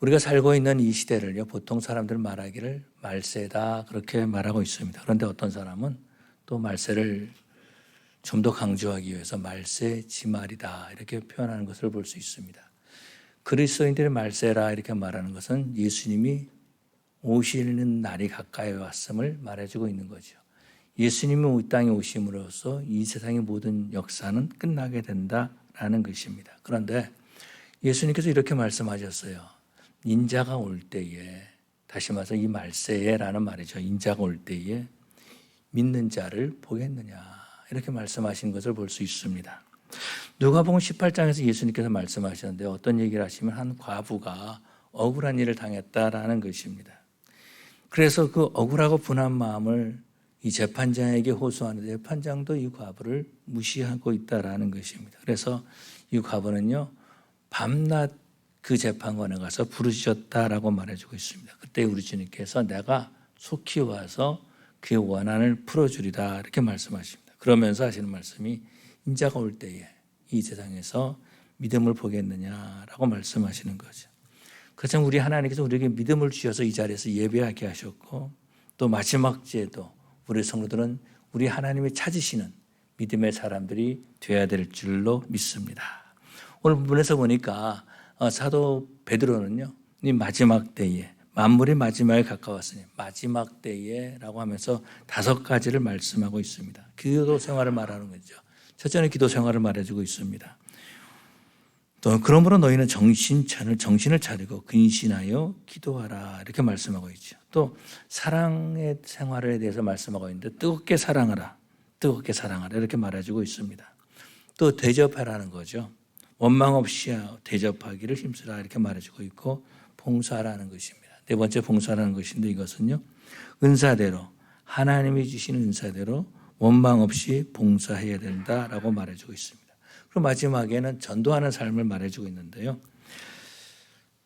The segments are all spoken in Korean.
우리가 살고 있는 이 시대를요, 보통 사람들은 말하기를 말세다 그렇게 말하고 있습니다. 그런데 어떤 사람은 또 말세를 좀 더 강조하기 위해서 말세 지말이다 이렇게 표현하는 것을 볼 수 있습니다. 그리스도인들의 말세라 이렇게 말하는 것은 예수님이 오시는 날이 가까이 왔음을 말해주고 있는 거죠. 예수님이 이 땅에 오심으로써 이 세상의 모든 역사는 끝나게 된다라는 것입니다. 그런데 예수님께서 이렇게 말씀하셨어요. 인자가 올 때에, 다시 말해서 이 말세에라는 말이죠. 인자가 올 때에 믿는 자를 보겠느냐 이렇게 말씀하신 것을 볼 수 있습니다. 누가복음 18장에서 예수님께서 말씀하셨는데 어떤 얘기를 하시면 한 과부가 억울한 일을 당했다라는 것입니다. 그래서 그 억울하고 분한 마음을 이 재판장에게 호소하는데 재판장도 이 과부를 무시하고 있다라는 것입니다. 그래서 이 과부는요, 밤낮 그 재판관에 가서 부르짖었다라고 말해주고 있습니다. 그때 우리 주님께서 내가 속히 와서 그의 원한을 풀어주리다 이렇게 말씀하십니다. 그러면서 하시는 말씀이 인자가 올 때에 이 세상에서 믿음을 보겠느냐라고 말씀하시는 거죠. 그렇지만 우리 하나님께서 우리에게 믿음을 주셔서 이 자리에서 예배하게 하셨고 또 마지막 주에도 우리 성도들은 우리 하나님이 찾으시는 믿음의 사람들이 되어야 될 줄로 믿습니다. 오늘 본문에서 보니까 사도 베드로는요, 이 마지막 때에 만물이 마지막에 가까웠으니 마지막 때에라고 하면서 5가지를 말씀하고 있습니다. 기도 생활을 말하는 거죠. 첫째는 기도 생활을 말해주고 있습니다. 또 그러므로 너희는 정신을 차리고 근신하여 기도하라 이렇게 말씀하고 있죠. 또 사랑의 생활에 대해서 말씀하고 있는데 뜨겁게 사랑하라 이렇게 말해주고 있습니다. 또 대접하라는 거죠. 원망 없이 대접하기를 힘쓰라 이렇게 말해주고 있고 봉사하라는 것입니다. 네 번째 봉사라는 것인데 이것은요, 은사대로 하나님이 주시는 은사대로 원망 없이 봉사해야 된다라고 말해주고 있습니다. 그리고 마지막에는 전도하는 삶을 말해주고 있는데요,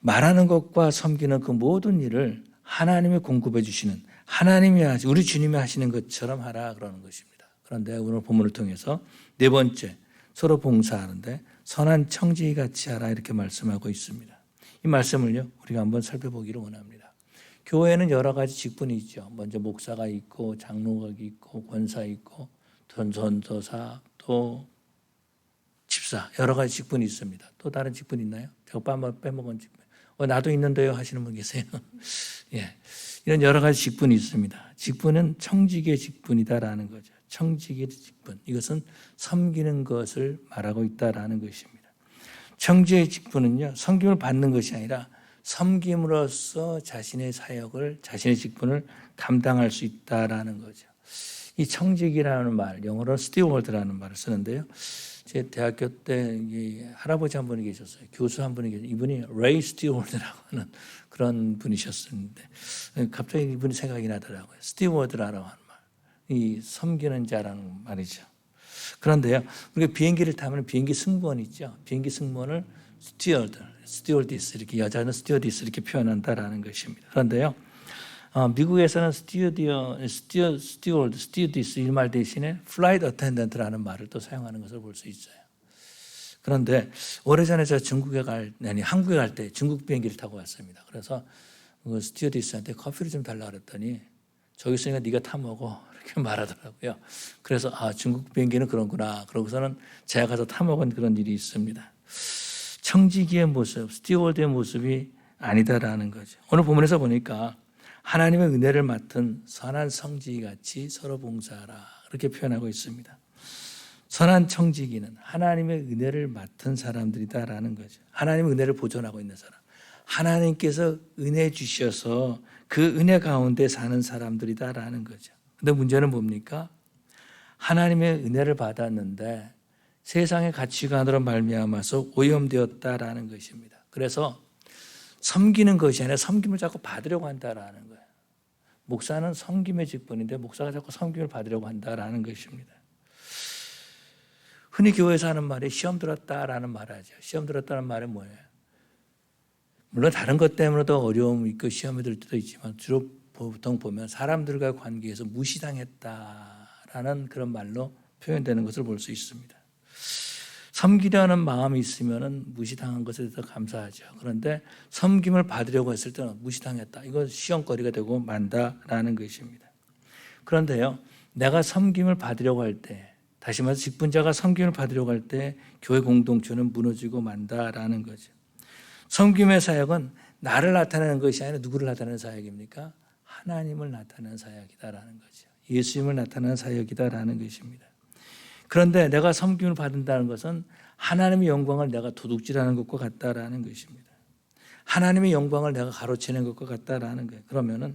말하는 것과 섬기는 그 모든 일을 하나님이 공급해 주시는 하나님이 우리 주님이 하시는 것처럼 하라 그러는 것입니다. 그런데 오늘 본문을 통해서 네 번째 서로 봉사하는데 선한 청지기 같이 하라 이렇게 말씀하고 있습니다. 이 말씀을요, 우리가 한번 살펴보기를 원합니다. 교회에는 여러 가지 직분이 있죠. 먼저 목사가 있고 장로가 있고 권사 있고 전도사 또 집사 여러 가지 직분이 있습니다. 또 다른 직분 있나요? 제가 빼먹은 직분. 나도 있는데요 하시는 분 계세요? 예, 이런 여러 가지 직분이 있습니다. 직분은 청지기의 직분이다라는 거죠. 청지기의 직분. 이것은 섬기는 것을 말하고 있다라는 것입니다. 청지기의 직분은요, 섬김을 받는 것이 아니라 섬김으로써 자신의 사역을, 자신의 직분을 감당할 수 있다라는 거죠. 이 청지기라는 말, 영어로 스티워드라는 말을 쓰는데요. 제 대학교 때 할아버지 한 분이 계셨어요. 교수 한 분이 계셨어요. 이분이 레이 스티워드라고 하는 그런 분이셨는데 갑자기 이분이 생각이 나더라고요. 스티워드라고 하는 말, 이 섬기는 자라는 말이죠. 그런데요, 우리가 비행기를 타면 비행기 승무원 있죠. 비행기 승무원을 스튜어디스 이렇게 여자는 스튜어디스 이렇게 표현한다라는 것입니다. 그런데요, 미국에서는 스튜어디스 이 말 대신에 플라이트 어텐던트라는 말을 또 사용하는 것을 볼 수 있어요. 그런데 오래전에 제가 한국에 갈 때 중국 비행기를 타고 왔습니다. 그래서 그 스튜어디스한테 커피를 좀 달라고 그랬더니 저기 있으니까 네가 타 먹어 이렇게 말하더라고요. 그래서 중국 비행기는 그런구나. 그러고서는 제가 가서 타 먹은 그런 일이 있습니다. 청지기의 모습, 스튜어드의 모습이 아니다라는 거죠. 오늘 본문에서 보니까 하나님의 은혜를 맡은 선한 청지기 같이 서로 봉사하라 그렇게 표현하고 있습니다. 선한 청지기는 하나님의 은혜를 맡은 사람들이다라는 거죠. 하나님의 은혜를 보존하고 있는 사람. 하나님께서 은혜 주셔서 그 은혜 가운데 사는 사람들이다라는 거죠. 근데 문제는 뭡니까? 하나님의 은혜를 받았는데 세상의 가치관으로 말미암아서 오염되었다라는 것입니다. 그래서 섬기는 것이 아니라 섬김을 자꾸 받으려고 한다라는 거예요. 목사는 섬김의 직분인데 목사가 자꾸 섬김을 받으려고 한다라는 것입니다. 흔히 교회에서 하는 말이 시험 들었다라는 말 하죠. 시험 들었다는 말이 뭐예요? 물론 다른 것 때문에도 어려움이 있고 시험이 들 때도 있지만 주로 보통 보면 사람들과 관계에서 무시당했다라는 그런 말로 표현되는 것을 볼 수 있습니다. 섬기려는 마음이 있으면 무시당한 것에 대해서 감사하죠. 그런데 섬김을 받으려고 했을 때는 무시당했다. 이거 시험거리가 되고 만다라는 것입니다. 그런데요, 내가 섬김을 받으려고 할 때, 다시 말해서 직분자가 섬김을 받으려고 할 때 교회 공동체는 무너지고 만다라는 거죠. 섬김의 사역은 나를 나타내는 것이 아니라 누구를 나타내는 사역입니까? 하나님을 나타내는 사역이다라는 거죠. 예수님을 나타내는 사역이다라는 것입니다. 그런데 내가 섬김을 받는다는 것은 하나님의 영광을 내가 도둑질하는 것과 같다라는 것입니다. 하나님의 영광을 내가 가로채는 것과 같다라는 거예요. 그러면은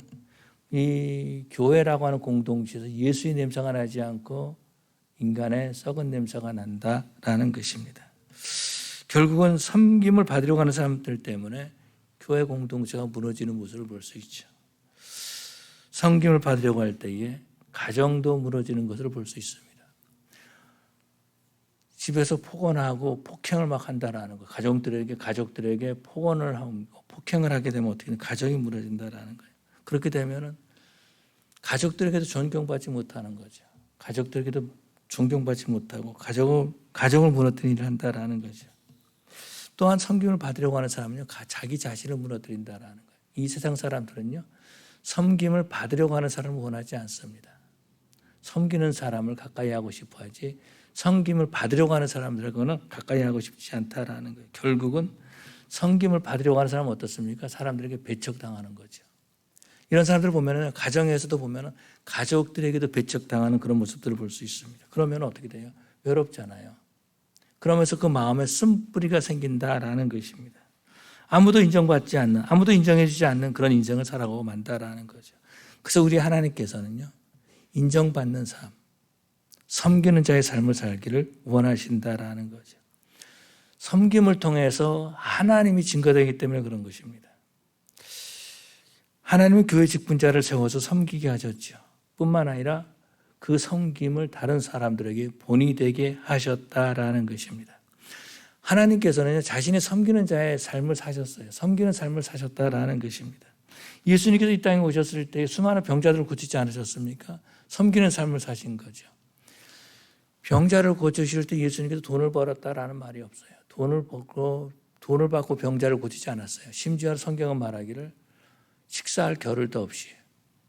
이 교회라고 하는 공동체에서 예수의 냄새가 나지 않고 인간의 썩은 냄새가 난다라는 것입니다. 결국은 섬김을 받으려고 하는 사람들 때문에 교회 공동체가 무너지는 모습을 볼 수 있죠. 섬김을 받으려고 할 때에 가정도 무너지는 것을 볼 수 있습니다. 집에서 폭언하고 폭행을 막 한다라는 거, 가족들에게 폭언을 하고 폭행을 하게 되면 어떻게 가정이 무너진다라는 거예요. 그렇게 되면은 가족들에게도 존경받지 못하는 거죠. 가족들에게도 존경받지 못하고 가정을 무너뜨리는 일을 한다라는 거죠. 또한 섬김을 받으려고 하는 사람은요, 자기 자신을 무너뜨린다라는 거예요. 이 세상 사람들은요, 섬김을 받으려고 하는 사람을 원하지 않습니다. 섬기는 사람을 가까이 하고 싶어 하지 섬김을 받으려고 하는 사람들과는 가까이 하고 싶지 않다라는 거예요. 결국은 섬김을 받으려고 하는 사람은 어떻습니까? 사람들에게 배척당하는 거죠. 이런 사람들을 보면 가정에서도 보면 가족들에게도 배척당하는 그런 모습들을 볼 수 있습니다. 그러면 어떻게 돼요? 외롭잖아요. 그러면서 그 마음에 쓴뿌리가 생긴다라는 것입니다. 아무도 인정받지 않는, 아무도 인정해주지 않는 그런 인생을 살아가고 만다라는 거죠. 그래서 우리 하나님께서는요, 인정받는 삶, 섬기는 자의 삶을 살기를 원하신다라는 거죠. 섬김을 통해서 하나님이 증거되기 때문에 그런 것입니다. 하나님은 교회 직분자를 세워서 섬기게 하셨죠. 뿐만 아니라 그 섬김을 다른 사람들에게 본이 되게 하셨다라는 것입니다. 하나님께서는 자신의 섬기는 자의 삶을 사셨어요. 섬기는 삶을 사셨다라는 것입니다. 예수님께서 이 땅에 오셨을 때 수많은 병자들을 고치지 않으셨습니까? 섬기는 삶을 사신 거죠. 병자를 고치실 때 예수님께서 돈을 벌었다라는 말이 없어요. 돈을 받고 병자를 고치지 않았어요. 심지어 성경은 말하기를 식사할 겨를도 없이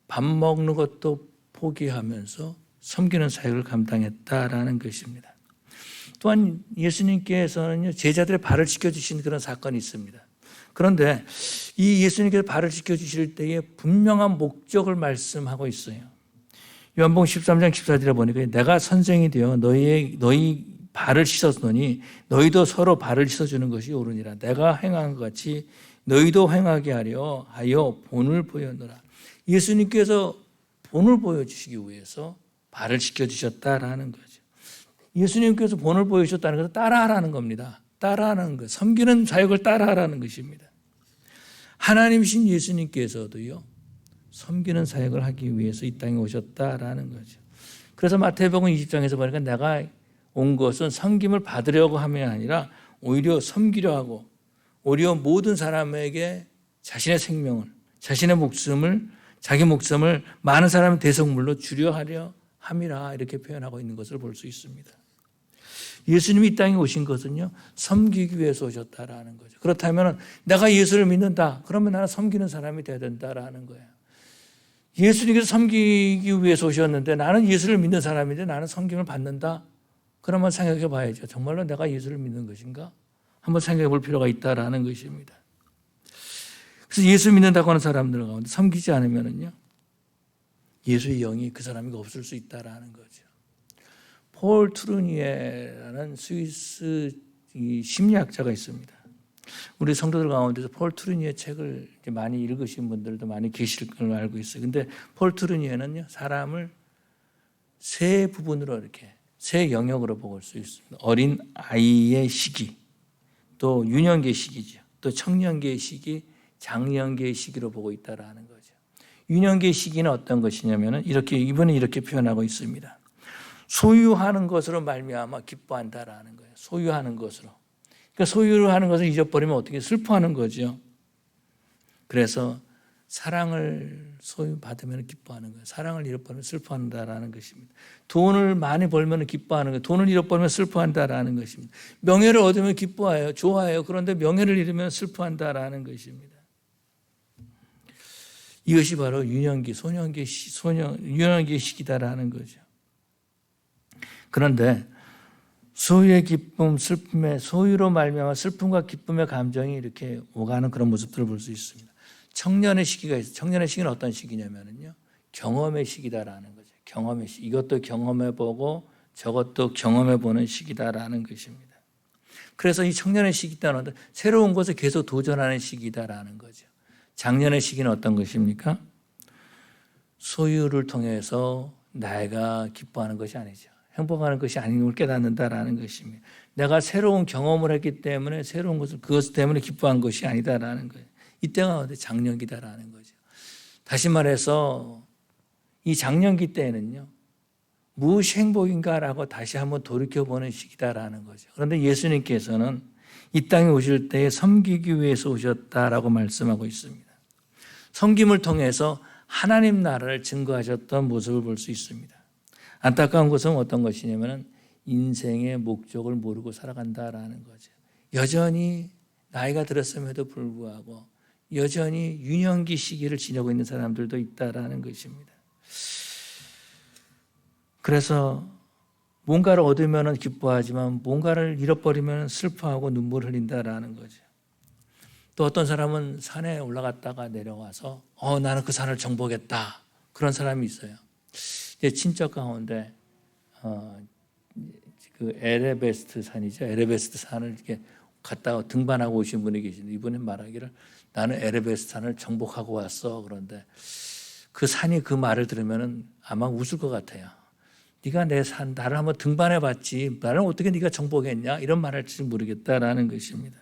밥 먹는 것도 포기하면서 섬기는 사역을 감당했다라는 것입니다. 또한 예수님께서는 제자들의 발을 씻겨주신 그런 사건이 있습니다. 그런데 이 예수님께서 발을 씻겨주실 때에 분명한 목적을 말씀하고 있어요. 요한복음 13장 14절에 보니까 내가 선생이 되어 너희 발을 씻었으니 너희도 서로 발을 씻어주는 것이 옳으니라. 내가 행한 것 같이 너희도 행하게 하여 본을 보였노라. 예수님께서 본을 보여주시기 위해서 발을 씻겨주셨다라는 거죠. 예수님께서 본을 보여주셨다는 것은 따라하라는 겁니다. 따라하는 것, 섬기는 사역을 따라하라는 것입니다. 하나님이신 예수님께서도요, 섬기는 사역을 하기 위해서 이 땅에 오셨다라는 거죠. 그래서 마태복음 20장에서 보니까 내가 온 것은 섬김을 받으려고 함이 아니라 오히려 섬기려 하고 오히려 모든 사람에게 자신의 생명을, 자신의 목숨을, 자기 목숨을 많은 사람의 대속물로 주려 하려 함이라 이렇게 표현하고 있는 것을 볼 수 있습니다. 예수님이 이 땅에 오신 것은요, 섬기기 위해서 오셨다라는 거죠. 그렇다면 내가 예수를 믿는다. 그러면 나는 섬기는 사람이 돼야 된다라는 거예요. 예수님께서 섬기기 위해서 오셨는데 나는 예수를 믿는 사람인데 나는 섬김을 받는다. 그러면 생각해 봐야죠. 정말로 내가 예수를 믿는 것인가? 한번 생각해 볼 필요가 있다라는 것입니다. 그래서 예수 믿는다고 하는 사람들 가운데 섬기지 않으면요, 예수의 영이 그 사람이 없을 수 있다라는 거죠. 폴 트루니에라는 스위스 심리학자가 있습니다. 우리 성도들 가운데서 폴 트루니에 책을 많이 읽으신 분들도 많이 계실 걸로 알고 있어요. 근데 폴 트루니에는요, 사람을 세 부분으로 이렇게 세 영역으로 볼 수 있습니다. 어린 아이의 시기, 또 유년기의 시기죠. 또 청년기의 시기, 장년기의 시기로 보고 있다라는 거죠. 유년기의 시기는 어떤 것이냐면은 이번에 이렇게 표현하고 있습니다. 소유하는 것으로 말미암아 기뻐한다라는 거예요. 소유하는 것으로. 그러니까 소유를 하는 것을 잊어버리면 어떻게 슬퍼하는 거죠. 그래서 사랑을 소유받으면 기뻐하는 거예요. 사랑을 잃어버리면 슬퍼한다라는 것입니다. 돈을 많이 벌면 기뻐하는 거예요. 돈을 잃어버리면 슬퍼한다라는 것입니다. 명예를 얻으면 기뻐해요. 좋아해요. 그런데 명예를 잃으면 슬퍼한다라는 것입니다. 이것이 바로 유년기, 유년기의 시기다라는 거죠. 그런데 소유의 기쁨, 슬픔의 소유로 말미암아 슬픔과 기쁨의 감정이 이렇게 오가는 그런 모습들을 볼 수 있습니다. 청년의 시기가 있어요. 청년의 시기는 어떤 시기냐면요, 경험의 시기다라는 거죠. 경험의 시기. 이것도 경험해보고 저것도 경험해보는 시기다라는 것입니다. 그래서 이 청년의 시기 때는 새로운 것을 계속 도전하는 시기다라는 거죠. 장년의 시기는 어떤 것입니까? 소유를 통해서 내가 기뻐하는 것이 아니죠. 행복하는 것이 아닌 걸 깨닫는다라는 것입니다. 내가 새로운 경험을 했기 때문에 새로운 것을 그것 때문에 기뻐한 것이 아니다라는 거예요. 이때가 장년기다라는 거죠. 다시 말해서 이 장년기 때에는요, 무엇이 행복인가라고 다시 한번 돌이켜보는 시기다라는 거죠. 그런데 예수님께서는 이 땅에 오실 때에 섬기기 위해서 오셨다라고 말씀하고 있습니다. 섬김을 통해서 하나님 나라를 증거하셨던 모습을 볼 수 있습니다. 안타까운 것은 어떤 것이냐면 인생의 목적을 모르고 살아간다라는 거죠. 여전히 나이가 들었음에도 불구하고 여전히 유년기 시기를 지내고 있는 사람들도 있다라는 것입니다. 그래서 뭔가를 얻으면 기뻐하지만 뭔가를 잃어버리면 슬퍼하고 눈물을 흘린다라는 거죠. 또 어떤 사람은 산에 올라갔다가 내려와서 나는 그 산을 정복했다, 그런 사람이 있어요. 제 친척 가운데 그 에베레스트 산이죠. 에베레스트 산을 이렇게 갔다 등반하고 오신 분이 계신데, 이분이 말하기를 나는 에베레스트 산을 정복하고 왔어. 그런데 그 산이 그 말을 들으면 아마 웃을 것 같아요. 네가 내 산, 나를 한번 등반해봤지, 나를 어떻게 네가 정복했냐, 이런 말 할지 모르겠다라는 것입니다.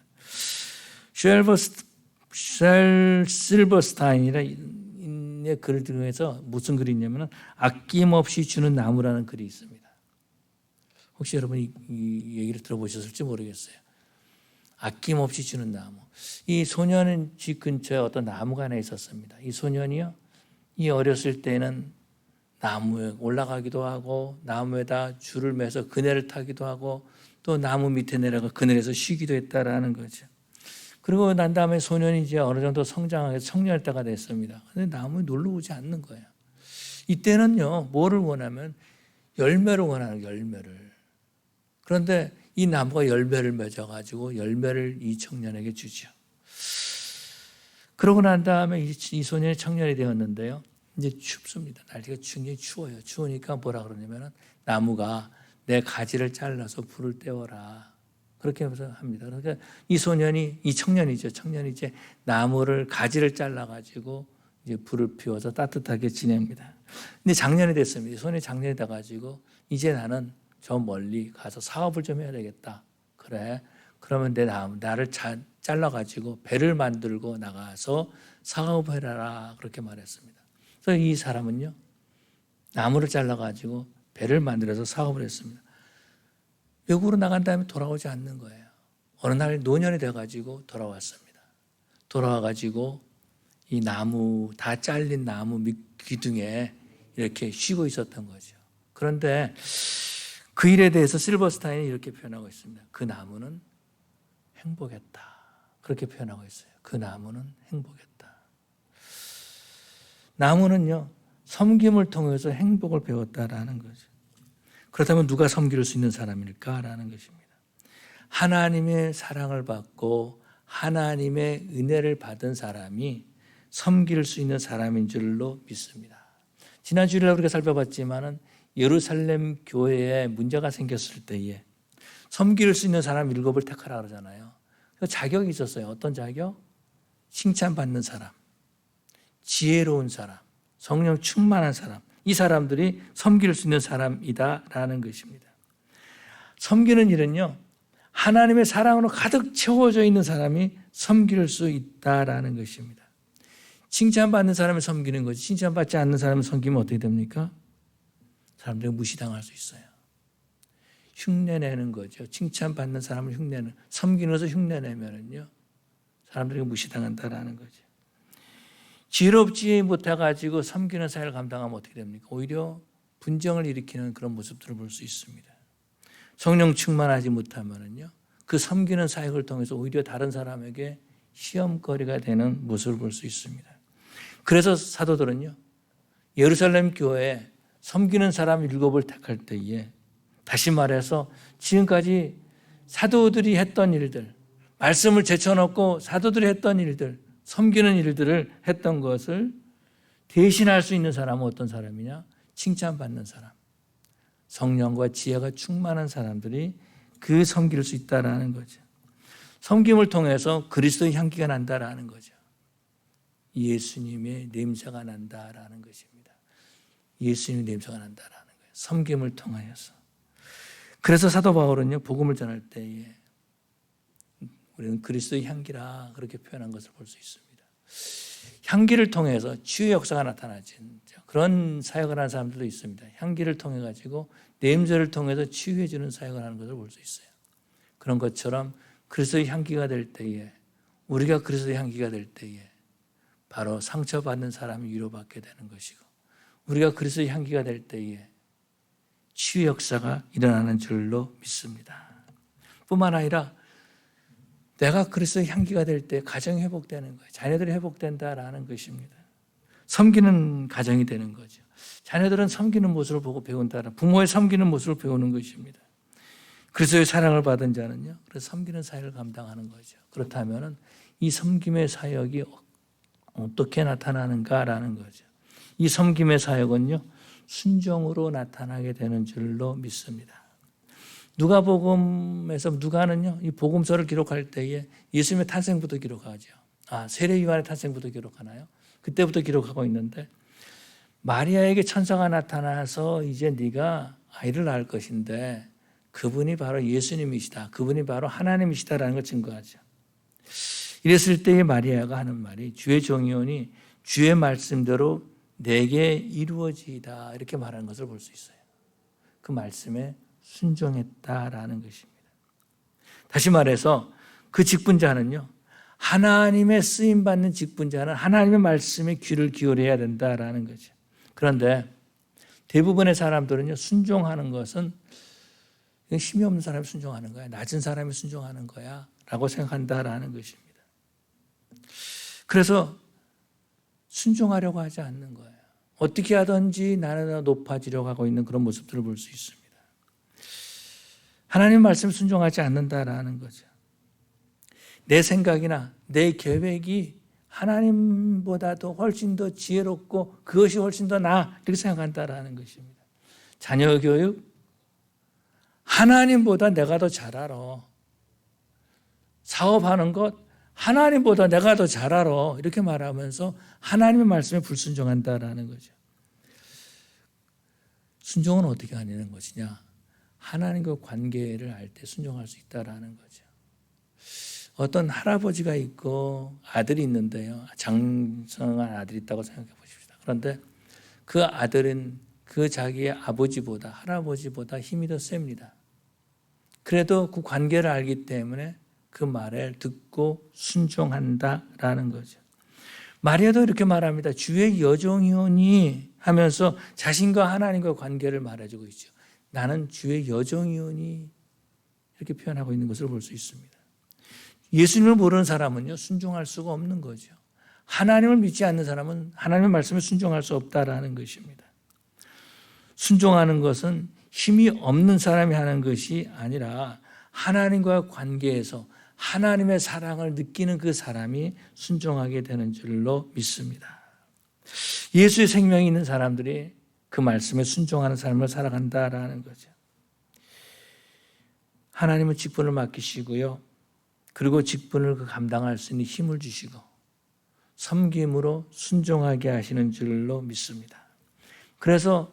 실버스타인의 글을 통해서 무슨 글이 있냐면 아낌없이 주는 나무라는 글이 있습니다. 혹시 여러분 이 얘기를 들어보셨을지 모르겠어요. 아낌없이 주는 나무. 이 소년은 집 근처에 어떤 나무가 하나 있었습니다. 이 소년이요, 이 어렸을 때는 나무에 올라가기도 하고 나무에다 줄을 매서 그네를 타기도 하고 또 나무 밑에 내려가 그늘에서 쉬기도 했다라는 거죠. 그리고 난 다음에 소년이 이제 어느 정도 성장해서 청년일 때가 됐습니다. 그런데 나무에 놀러 오지 않는 거예요. 이때는요, 뭐를 원하면 열매를 원하는 거예요, 열매를. 그런데 이 나무가 열매를 맺어가지고 열매를 이 청년에게 주죠. 그러고 난 다음에 이 소년이 청년이 되었는데요, 이제 춥습니다. 날씨가 굉장히 추워요. 추우니까 뭐라 그러냐면 나무가 내 가지를 잘라서 불을 떼어라, 그렇게 해서 합니다. 그러니까 이 소년이, 이 청년이죠. 청년이 이제 나무를 가지를 잘라가지고 이제 불을 피워서 따뜻하게 지냅니다. 근데 장년이 됐습니다. 소년이 장년이 돼가지고 이제 나는 저 멀리 가서 사업을 좀 해야 되겠다. 그래, 그러면 내 나를 잘라가지고 배를 만들고 나가서 사업을 해라, 그렇게 말했습니다. 그래서 이 사람은요, 나무를 잘라가지고 배를 만들어서 사업을 했습니다. 외국으로 나간 다음에 돌아오지 않는 거예요. 어느 날 노년이 돼가지고 돌아왔습니다. 돌아와가지고 이 나무, 다 잘린 나무 기둥에 이렇게 쉬고 있었던 거죠. 그런데 그 일에 대해서 실버스타인이 이렇게 표현하고 있습니다. 그 나무는 행복했다, 그렇게 표현하고 있어요. 그 나무는 행복했다. 나무는요, 섬김을 통해서 행복을 배웠다라는 거죠. 그렇다면 누가 섬길 수 있는 사람일까라는 것입니다. 하나님의 사랑을 받고 하나님의 은혜를 받은 사람이 섬길 수 있는 사람인 줄로 믿습니다. 지난 주일에 우리가 살펴봤지만은 예루살렘 교회에 문제가 생겼을 때에 섬길 수 있는 사람 7을 택하라 그러잖아요. 그 자격이 있었어요. 어떤 자격? 칭찬받는 사람, 지혜로운 사람, 성령 충만한 사람, 이 사람들이 섬길 수 있는 사람이다라는 것입니다. 섬기는 일은요, 하나님의 사랑으로 가득 채워져 있는 사람이 섬길 수 있다라는 것입니다. 칭찬받는 사람을 섬기는 거지, 칭찬받지 않는 사람을 섬기면 어떻게 됩니까? 사람들이 무시당할 수 있어요. 흉내내는 거죠. 칭찬받는 사람을 지혜롭지 못해가지고 섬기는 사역을 감당하면 어떻게 됩니까? 오히려 분쟁을 일으키는 그런 모습들을 볼 수 있습니다. 성령 충만하지 못하면은요, 그 섬기는 사역을 통해서 오히려 다른 사람에게 시험거리가 되는 모습을 볼 수 있습니다. 그래서 사도들은요, 예루살렘 교회에 섬기는 사람 7을 택할 때에, 다시 말해서 지금까지 사도들이 했던 일들, 말씀을 제쳐놓고 사도들이 했던 일들, 섬기는 일들을 했던 것을 대신할 수 있는 사람은 어떤 사람이냐? 칭찬받는 사람, 성령과 지혜가 충만한 사람들이 그 섬길 수 있다라는 거죠. 섬김을 통해서 그리스도의 향기가 난다라는 거죠. 예수님의 냄새가 난다라는 것입니다. 예수님의 냄새가 난다라는 거예요. 섬김을 통하여서. 그래서 사도 바울은요, 복음을 전할 때에 우리는 그리스도의 향기라 그렇게 표현한 것을 볼 수 있습니다. 향기를 통해서 치유의 역사가 나타나진 그런 사역을 하는 사람들도 있습니다. 향기를 통해 가지고 냄새를 통해서 치유해 주는 사역을 하는 것을 볼 수 있어요. 그런 것처럼 그리스도의 향기가 될 때에, 우리가 그리스도의 향기가 될 때에 바로 상처받는 사람이 위로받게 되는 것이고, 우리가 그리스도의 향기가 될 때에 치유 역사가 일어나는 줄로 믿습니다. 뿐만 아니라 내가 그리스도의 향기가 될 때 가정이 회복되는 거예요. 자녀들이 회복된다라는 것입니다. 섬기는 가정이 되는 거죠. 자녀들은 섬기는 모습을 보고 배운다라, 부모의 섬기는 모습을 배우는 것입니다. 그리스도의 사랑을 받은 자는요, 그래서 섬기는 사역을 감당하는 거죠. 그렇다면 이 섬김의 사역이 어떻게 나타나는가라는 거죠. 이 섬김의 사역은요, 순종으로 나타나게 되는 줄로 믿습니다. 누가복음에서 누가는요, 이 복음서를 기록할 때에 예수님의 탄생부터 기록하죠. 세례 요한의 탄생부터 기록하나요? 그때부터 기록하고 있는데, 마리아에게 천사가 나타나서 이제 네가 아이를 낳을 것인데 그분이 바로 예수님이시다, 그분이 바로 하나님이시다라는 걸 증거하죠. 이랬을 때에 마리아가 하는 말이, 주의 종이오니 주의 말씀대로 내게 이루어지이다, 이렇게 말하는 것을 볼 수 있어요. 그 말씀에 순종했다라는 것입니다. 다시 말해서 그 직분자는요, 하나님의 쓰임받는 직분자는 하나님의 말씀에 귀를 기울여야 된다라는 거죠. 그런데 대부분의 사람들은요, 순종하는 것은 힘이 없는 사람이 순종하는 거야, 낮은 사람이 순종하는 거야 라고 생각한다라는 것입니다. 그래서 순종하려고 하지 않는 거예요. 어떻게 하든지 나는 높아지려고 하고 있는 그런 모습들을 볼 수 있습니다. 하나님 말씀 순종하지 않는다라는 거죠. 내 생각이나 내 계획이 하나님보다도 훨씬 더 지혜롭고 그것이 훨씬 더 나아, 이렇게 생각한다라는 것입니다. 자녀 교육, 하나님보다 내가 더 잘 알아. 사업하는 것, 하나님보다 내가 더 잘 알아, 이렇게 말하면서 하나님의 말씀에 불순종한다라는 거죠. 순종은 어떻게 하는 것이냐? 하나님과 관계를 알 때 순종할 수 있다라는 거죠. 어떤 할아버지가 있고 아들이 있는데요, 장성한 아들이 있다고 생각해 보십시다. 그런데 그 아들은 그 자기의 아버지보다, 할아버지보다 힘이 더 셉니다. 그래도 그 관계를 알기 때문에 그 말을 듣고 순종한다라는 거죠. 마리아도 이렇게 말합니다. 주의 여종이오니 하면서 자신과 하나님과 관계를 말해주고 있죠. 나는 주의 여종이오니, 이렇게 표현하고 있는 것을 볼 수 있습니다. 예수님을 모르는 사람은요, 순종할 수가 없는 거죠. 하나님을 믿지 않는 사람은 하나님의 말씀에 순종할 수 없다라는 것입니다. 순종하는 것은 힘이 없는 사람이 하는 것이 아니라 하나님과 관계에서 하나님의 사랑을 느끼는 그 사람이 순종하게 되는 줄로 믿습니다. 예수의 생명이 있는 사람들이 그 말씀에 순종하는 삶을 살아간다라는 거죠. 하나님은 직분을 맡기시고요, 그리고 직분을 감당할 수 있는 힘을 주시고 섬김으로 순종하게 하시는 줄로 믿습니다. 그래서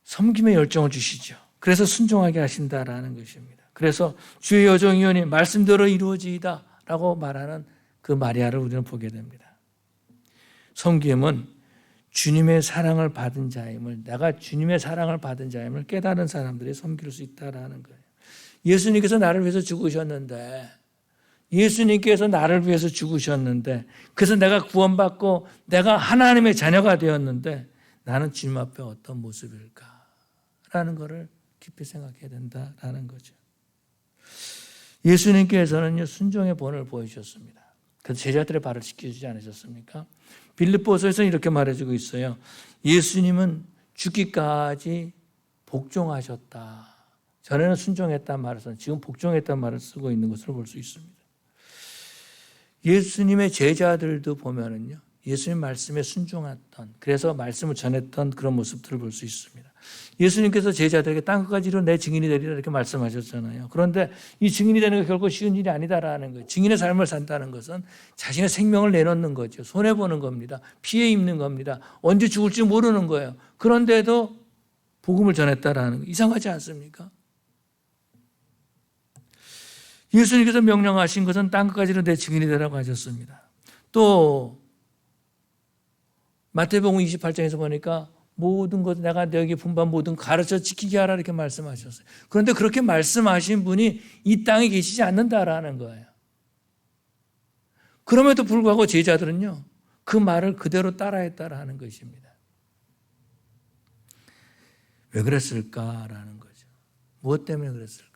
섬김의 열정을 주시죠. 그래서 순종하게 하신다라는 것입니다. 그래서 주의 여종이오니 말씀대로 이루어지이다 라고 말하는 그 마리아를 우리는 보게 됩니다. 섬김은 주님의 사랑을 받은 자임을, 내가 주님의 사랑을 받은 자임을 깨달은 사람들이 섬길 수 있다라는 거예요. 예수님께서 나를 위해서 죽으셨는데 예수님께서 나를 위해서 죽으셨는데, 그래서 내가 구원받고 내가 하나님의 자녀가 되었는데 나는 주님 앞에 어떤 모습일까라는 것을 깊이 생각해야 된다라는 거죠. 예수님께서는요, 순종의 본을 보여주셨습니다. 그래서 제자들의 발을 씻겨주지 않으셨습니까? 빌립보서에서 이렇게 말해주고 있어요. 예수님은 죽기까지 복종하셨다. 전에는 순종했다는 말을 써서 지금 복종했다는 말을 쓰고 있는 것을 볼 수 있습니다. 예수님의 제자들도 보면은요, 예수님 말씀에 순종했던, 그래서 말씀을 전했던 그런 모습들을 볼 수 있습니다. 예수님께서 제자들에게 땅끝까지 이루 내 증인이 되리라 이렇게 말씀하셨잖아요. 그런데 이 증인이 되는 게 결코 쉬운 일이 아니다라는 거예요. 증인의 삶을 산다는 것은 자신의 생명을 내놓는 거죠. 손해보는 겁니다. 피해 입는 겁니다. 언제 죽을지 모르는 거예요. 그런데도 복음을 전했다라는 거 이상하지 않습니까? 예수님께서 명령하신 것은 땅끝까지는 내 증인이 되라고 하셨습니다. 또 마태복음 28장에서 보니까 모든 것 내가 너에게 분반 모든 가르쳐 지키게 하라 이렇게 말씀하셨어요. 그런데 그렇게 말씀하신 분이 이 땅에 계시지 않는다라는 거예요. 그럼에도 불구하고 제자들은요, 그 말을 그대로 따라했다라는 것입니다. 왜 그랬을까라는 거죠. 무엇 때문에 그랬을까?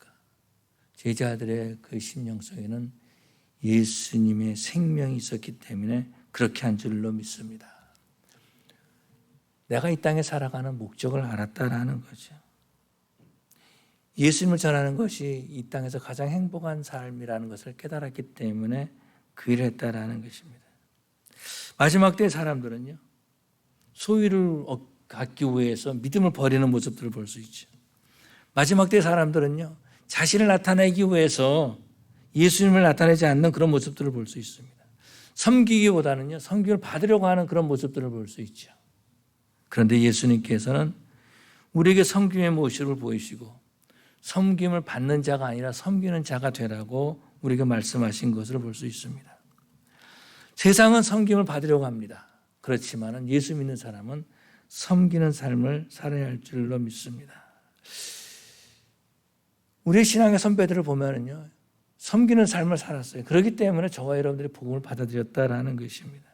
제자들의 그 심령 속에는 예수님의 생명이 있었기 때문에 그렇게 한 줄로 믿습니다. 내가 이 땅에 살아가는 목적을 알았다라는 거죠. 예수님을 전하는 것이 이 땅에서 가장 행복한 삶이라는 것을 깨달았기 때문에 그 일을 했다라는 것입니다. 마지막 때의 사람들은요, 소유를 갖기 위해서 믿음을 버리는 모습들을 볼 수 있죠. 마지막 때의 사람들은요, 자신을 나타내기 위해서 예수님을 나타내지 않는 그런 모습들을 볼 수 있습니다. 섬기기보다는요, 섬김을 받으려고 하는 그런 모습들을 볼 수 있죠. 그런데 예수님께서는 우리에게 섬김의 모습을 보이시고 섬김을 받는 자가 아니라 섬기는 자가 되라고 우리에게 말씀하신 것을 볼 수 있습니다. 세상은 섬김을 받으려고 합니다. 그렇지만 예수 믿는 사람은 섬기는 삶을 살아야 할 줄로 믿습니다. 우리의 신앙의 선배들을 보면요, 섬기는 삶을 살았어요. 그렇기 때문에 저와 여러분들이 복음을 받아들였다라는 것입니다.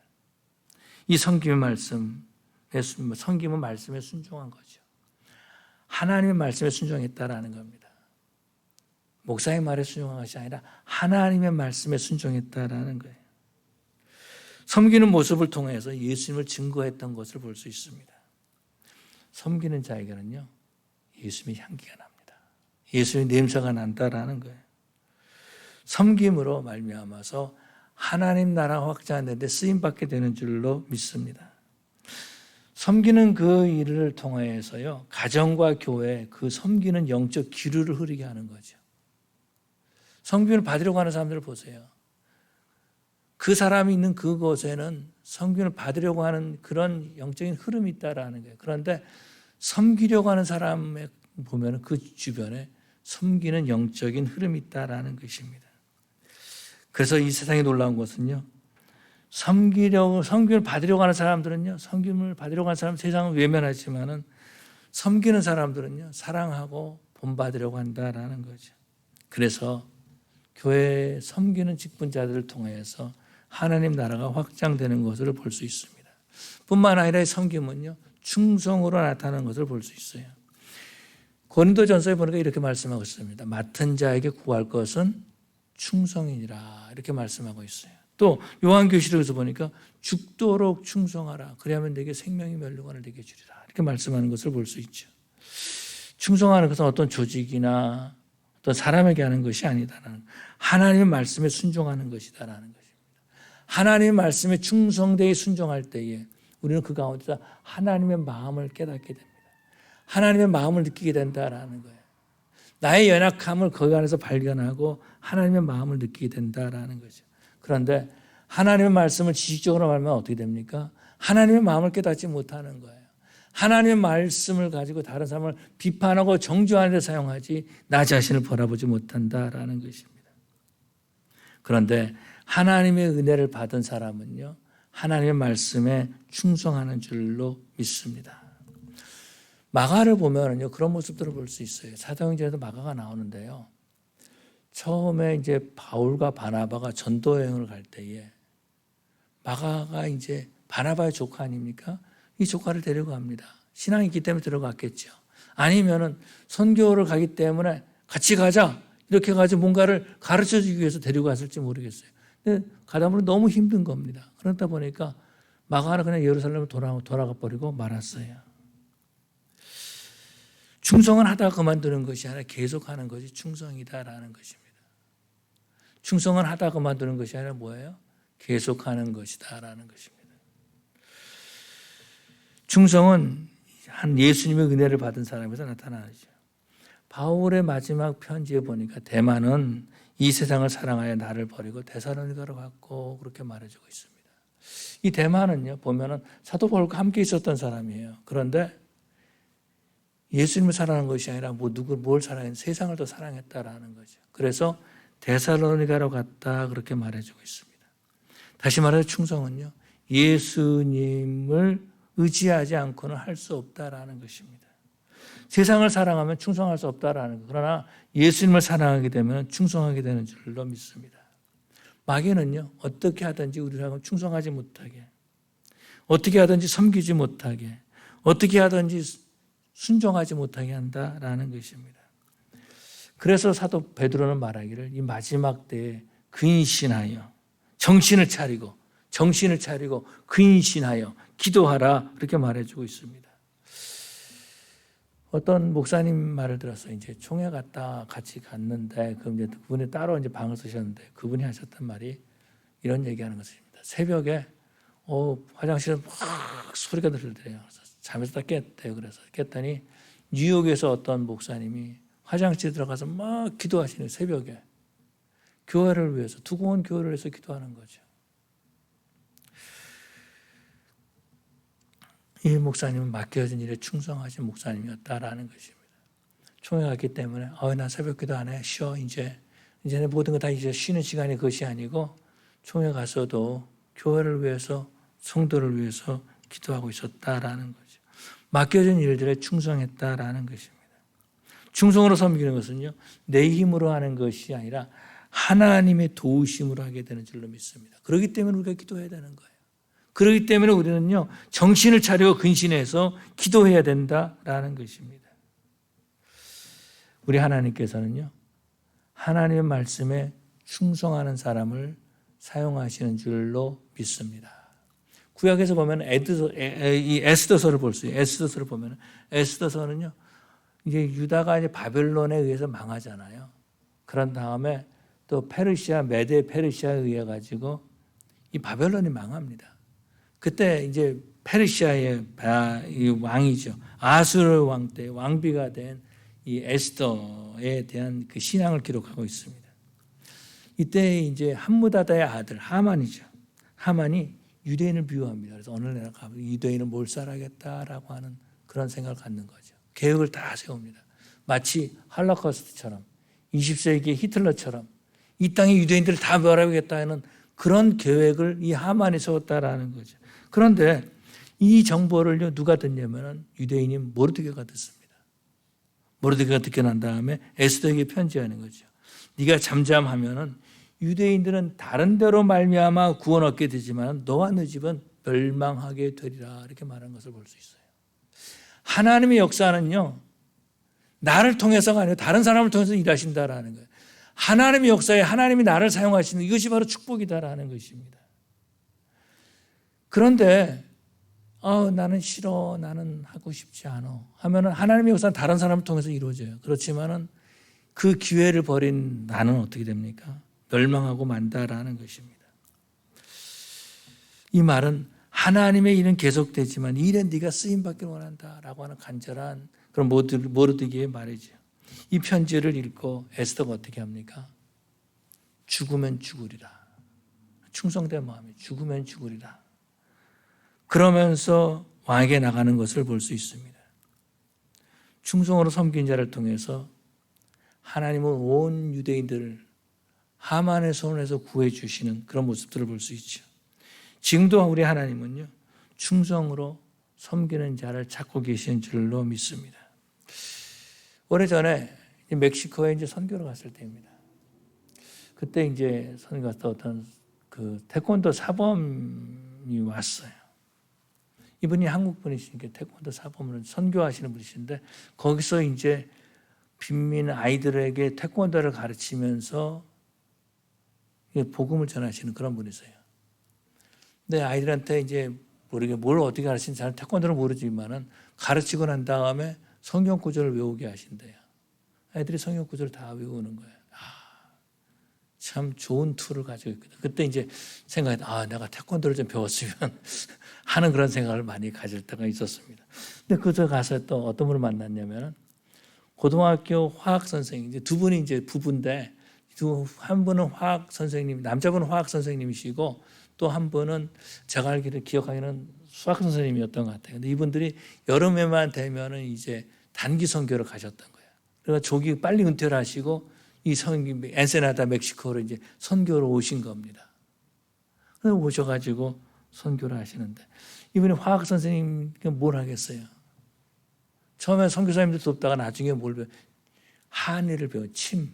이 섬김의 말씀, 섬김은 말씀에 순종한 거죠. 하나님의 말씀에 순종했다라는 겁니다. 목사의 말에 순종한 것이 아니라 하나님의 말씀에 순종했다라는 거예요. 섬기는 모습을 통해서 예수님을 증거했던 것을 볼 수 있습니다. 섬기는 자에게는요, 예수님의 향기가 납니다. 예수님의 냄새가 난다라는 거예요. 섬김으로 말미암아서 하나님 나라 확장하는 데 쓰임받게 되는 줄로 믿습니다. 섬기는 그 일을 통해서요, 가정과 교회 그 섬기는 영적 기류를 흐르게 하는 거죠. 섬김을 받으려고 하는 사람들을 보세요. 그 사람이 있는 그곳에는 섬김을 받으려고 하는 그런 영적인 흐름이 있다라는 거예요. 그런데 섬기려고 하는 사람에 보면 그 주변에 섬기는 영적인 흐름이 있다라는 것입니다. 그래서 이 세상에 놀라운 것은요, 섬김을 받으려고 하는 사람들은요, 섬김을 받으려고 하는 사람은 세상은 외면하지만은 섬기는 사람들은요, 사랑하고 본받으려고 한다라는 거죠. 그래서 교회에 섬기는 직분자들을 통해서 하나님 나라가 확장되는 것을 볼 수 있습니다. 뿐만 아니라 섬김은요, 충성으로 나타나는 것을 볼 수 있어요. 고린도전서에 보니까 이렇게 말씀하고 있습니다. 맡은 자에게 구할 것은 충성이니라 이렇게 말씀하고 있어요. 또 요한계시록에서 보니까 죽도록 충성하라. 그리하면 내게 생명이 멸류관을 내게 주리라. 이렇게 말씀하는 것을 볼 수 있죠. 충성하는 것은 어떤 조직이나 어떤 사람에게 하는 것이 아니다라는, 하나님의 말씀에 순종하는 것이다라는 것입니다. 하나님의 말씀에 충성되게 순종할 때에 우리는 그 가운데서 하나님의 마음을 깨닫게 됩니다. 하나님의 마음을 느끼게 된다라는 거예요. 나의 연약함을 거기 안에서 발견하고 하나님의 마음을 느끼게 된다라는 거죠. 그런데 하나님의 말씀을 지식적으로 말하면 어떻게 됩니까? 하나님의 마음을 깨닫지 못하는 거예요. 하나님의 말씀을 가지고 다른 사람을 비판하고 정죄하는 데 사용하지 나 자신을 바라보지 못한다라는 것입니다. 그런데 하나님의 은혜를 받은 사람은요, 하나님의 말씀에 충성하는 줄로 믿습니다. 마가를 보면요, 그런 모습들을 볼 수 있어요. 사도행전에도 마가가 나오는데요, 처음에 이제 바울과 바나바가 전도 여행을 갈 때에 마가가 이제 바나바의 조카 아닙니까? 이 조카를 데리고 갑니다. 신앙이 있기 때문에 들어갔겠죠. 아니면은 선교를 가기 때문에 같이 가자 이렇게 가지고 뭔가를 가르쳐 주기 위해서 데리고 갔을지 모르겠어요. 근데 가다 보니 너무 힘든 겁니다. 그러다 보니까 마가는 그냥 예루살렘을 돌아가 버리고 말았어요. 충성은 하다가 그만두는 것이 아니라 계속하는 것이 충성이다라는 것입니다. 충성은 하다가 그만두는 것이 아니라 뭐예요? 계속하는 것이다라는 것입니다. 충성은 한 예수님의 은혜를 받은 사람에서 나타나죠. 바울의 마지막 편지에 보니까 데마는 이 세상을 사랑하여 나를 버리고 데살로니가로 갔고 그렇게 말해주고 있습니다. 이 데마는요 보면은 사도 바울과 함께 있었던 사람이에요. 그런데 예수님을 사랑한 것이 아니라 뭘 사랑했는 세상을 더 사랑했다라는 거죠. 그래서 데살로니가로 갔다 그렇게 말해주고 있습니다. 다시 말해서 충성은요 예수님을 의지하지 않고는 할 수 없다라는 것입니다. 세상을 사랑하면 충성할 수 없다라는 것. 그러나 예수님을 사랑하게 되면 충성하게 되는 줄로 믿습니다. 마귀는요 어떻게 하든지 우리를 충성하지 못하게, 어떻게 하든지 섬기지 못하게, 어떻게 하든지 순종하지 못하게 한다라는 것입니다. 그래서 사도 베드로는 말하기를 이 마지막 때에 근신하여 정신을 차리고 근신하여 기도하라 그렇게 말해주고 있습니다. 어떤 목사님 말을 들었어요. 이제 총회 갔다 같이 갔는데 그분이 따로 이제 방을 쓰셨는데 그분이 하셨던 말이 이런 얘기하는 것입니다. 새벽에 화장실에 막 소리가 들리더래요. 그래서 잠에서 다 깼대요. 그래서 깼더니 뉴욕에서 어떤 목사님이 화장실에 들어가서 막 기도하시는 새벽에 교회를 위해서 두고온 교회를 위해서 기도하는 거죠. 이 목사님은 맡겨진 일에 충성하신 목사님이었다라는 것입니다. 총회 갔기 때문에 나 새벽 기도 안 해. 쉬어. 이제 모든 거 다 이제 쉬는 시간이 그것이 아니고 총회 가서도 교회를 위해서 성도를 위해서 기도하고 있었다라는 거죠. 맡겨진 일들에 충성했다라는 것입니다. 충성으로 섬기는 것은요 내 힘으로 하는 것이 아니라 하나님의 도우심으로 하게 되는 줄로 믿습니다. 그렇기 때문에 우리가 기도해야 되는 거예요. 그렇기 때문에 우리는요 정신을 차리고 근신해서 기도해야 된다라는 것입니다. 우리 하나님께서는요 하나님의 말씀에 충성하는 사람을 사용하시는 줄로 믿습니다. 구약에서 보면 이 에스더서를 볼 수 있어요. 에스더서를 보면 에스더서는요 이제 유다가 이제 바벨론에 의해서 망하잖아요. 그런 다음에 또 메데 페르시아에 의해 가지고 이 바벨론이 망합니다. 그때 이제 페르시아의 왕이죠. 아수르 왕 때 왕비가 된 이 에스더에 대한 그 신앙을 기록하고 있습니다. 이때 이제 함무다다의 아들 하만이죠. 하만이 유대인을 비유합니다. 그래서 어느 날 유대인을 몰살하겠다라고 하는 그런 생각을 갖는 거죠. 계획을 다 세웁니다. 마치 할로코스트처럼 20세기 히틀러처럼 이 땅의 유대인들을 다 멸하겠다는 그런 계획을 이 하만이 세웠다라는 거죠. 그런데 이 정보를 누가 듣냐면 유대인인 모르드게가 듣습니다. 모르드게가 듣게 난 다음에 에스더에게 편지하는 거죠. 네가 잠잠하면은 유대인들은 다른 데로 말미암아 구원 얻게 되지만 너와 너 집은 멸망하게 되리라 이렇게 말한 것을 볼 수 있어요. 하나님의 역사는요 나를 통해서가 아니라 다른 사람을 통해서 일하신다라는 거예요. 하나님의 역사에 하나님이 나를 사용하시는 이것이 바로 축복이다라는 것입니다. 그런데 나는 싫어, 나는 하고 싶지 않아 하면은 하나님의 역사는 다른 사람을 통해서 이루어져요. 그렇지만은 그 기회를 버린 나는 어떻게 됩니까? 멸망하고 만다라는 것입니다. 이 말은 하나님의 일은 계속되지만 이 일에 네가 쓰임받기를 원한다라고 하는 간절한 그런 모르드게의 말이죠. 이 편지를 읽고 에스더가 어떻게 합니까? 죽으면 죽으리라. 충성된 마음이 죽으면 죽으리라. 그러면서 왕에게 나가는 것을 볼 수 있습니다. 충성으로 섬긴 자를 통해서 하나님은 온 유대인들을 하만의 손에서 구해주시는 그런 모습들을 볼 수 있죠. 지금도 우리 하나님은요 충성으로 섬기는 자를 찾고 계시는 줄로 믿습니다. 오래전에 멕시코에 이제 선교를 갔을 때입니다. 그때 이제 선교 갔다 어떤 그 태권도 사범이 왔어요. 이분이 한국 분이시니까 태권도 사범으로 선교하시는 분이신데 거기서 이제 빈민 아이들에게 태권도를 가르치면서 복음을 전하시는 그런 분이세요. 근데 아이들한테 이제 모르게 뭘 어떻게 가르치는지 잘 태권도를 모르지만은 가르치고 난 다음에 성경 구절을 외우게 하신대요. 아이들이 성경 구절을 다 외우는 거예요. 참 좋은 툴을 가지고 있거든. 그때 이제 생각해, 내가 태권도를 좀 배웠으면 하는 그런 생각을 많이 가질 때가 있었습니다. 근데 그저 가서 또 어떤 분을 만났냐면 고등학교 화학 선생님, 이제 두 분이 이제 부부인데 한 분은 화학 선생님, 남자분은 화학 선생님이시고 또 한 분은 제가 알기로 기억하기는 수학 선생님이었던 것 같아요. 근데 이분들이 여름에만 되면은 이제 단기 선교를 가셨던 거예요. 그러니까 조기 빨리 은퇴를 하시고 이 엔세나다 멕시코로 이제 선교로 오신 겁니다. 그래서 오셔가지고 선교를 하시는데 이분이 화학 선생님 뭘 하겠어요? 처음에 선교사님들 돕다가 나중에 뭘 배워? 한의를 배워 침.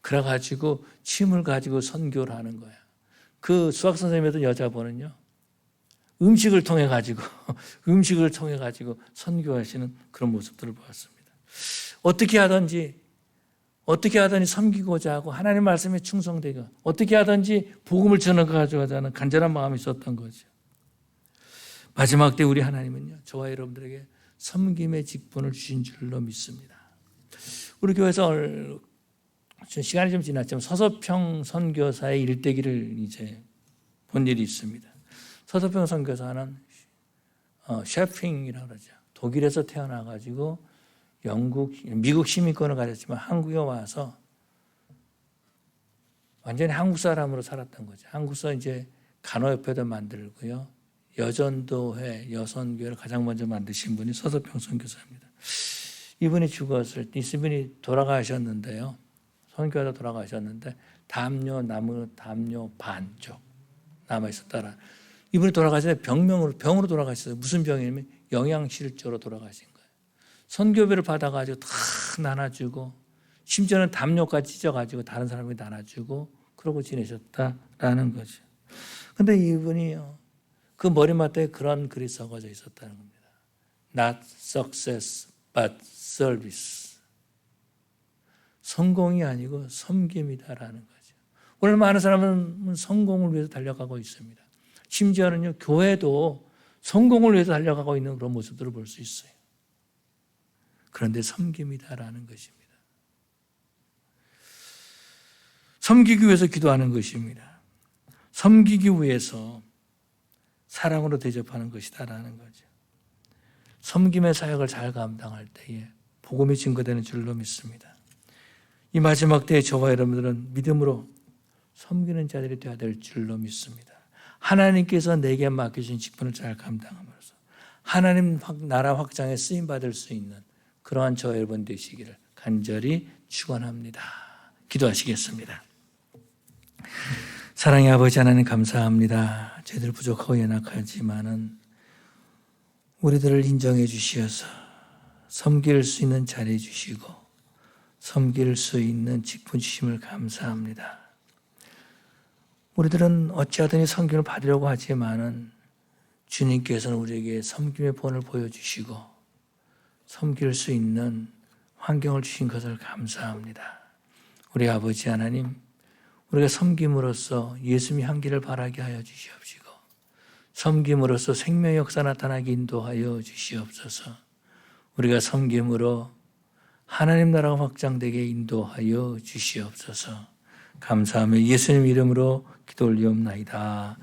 그래가지고 침을 가지고 선교를 하는 거야. 그 수학 선생님이었던 여자분은요, 음식을 통해 가지고 선교하시는 그런 모습들을 보았습니다. 어떻게 하든지 섬기고자 하고 하나님 말씀에 충성되고 어떻게 하든지 복음을 전하고자 하는 간절한 마음이 있었던 거죠. 마지막 때 우리 하나님은요, 저와 여러분들에게 섬김의 직분을 주신 줄로 믿습니다. 우리 교회에서 시간이 좀 지났지만 서서평 선교사의 일대기를 이제 본 일이 있습니다. 서서평 선교사는 셰핑이라고 그러죠. 독일에서 태어나가지고 미국 시민권을 가졌지만 한국에 와서 완전히 한국 사람으로 살았던 거죠. 한국서 이제 간호협회도 만들고요. 여전도회, 여선교회를 가장 먼저 만드신 분이 서서평 선교사입니다. 이분이 죽었을 때, 이분이 돌아가셨는데요. 선교하다 돌아가셨는데 담요 반쪽 남아 있었다라. 이분이 돌아가셨는데 병으로 돌아가셨어요. 무슨 병이냐면 영양실조로 돌아가신 거예요. 선교비를 받아가지고 다 나눠주고 심지어는 담요까지 찢어가지고 다른 사람에게 나눠주고 그러고 지내셨다라는 거죠. 근데 이분이요, 그 머리맡에 그런 글이 적어져 있었다는 겁니다. Not success, but service. 성공이 아니고 섬김이다라는 거죠. 오늘 많은 사람은 성공을 위해서 달려가고 있습니다. 심지어는요, 교회도 성공을 위해서 달려가고 있는 그런 모습들을 볼 수 있어요. 그런데 섬김이다라는 것입니다. 섬기기 위해서 기도하는 것입니다. 섬기기 위해서 사랑으로 대접하는 것이다라는 거죠. 섬김의 사역을 잘 감당할 때에 복음이 증거되는 줄로 믿습니다. 이 마지막 때에 저와 여러분들은 믿음으로 섬기는 자들이 되어야 될 줄로 믿습니다. 하나님께서 내게 맡기신 직분을 잘 감당함으로써 하나님 나라 확장에 쓰임받을 수 있는 그러한 저와 여러분 되시기를 간절히 축원합니다. 기도하시겠습니다. 사랑의 아버지 하나님 감사합니다. 저희들 부족하고 연약하지만은 우리들을 인정해 주시어서 섬길 수 있는 자리 주시고 섬길 수 있는 직분 주심을 감사합니다. 우리들은 어찌하든지 섬김을 받으려고 하지만은 주님께서는 우리에게 섬김의 본을 보여주시고 섬길 수 있는 환경을 주신 것을 감사합니다. 우리 아버지 하나님, 우리가 섬김으로써 예수님의 향기를 바라게 하여 주시옵시고 섬김으로써 생명의 역사 나타나게 인도하여 주시옵소서. 우리가 섬김으로 하나님 나라가 확장되게 인도하여 주시옵소서. 감사하며 예수님 이름으로 기도 올리옵나이다.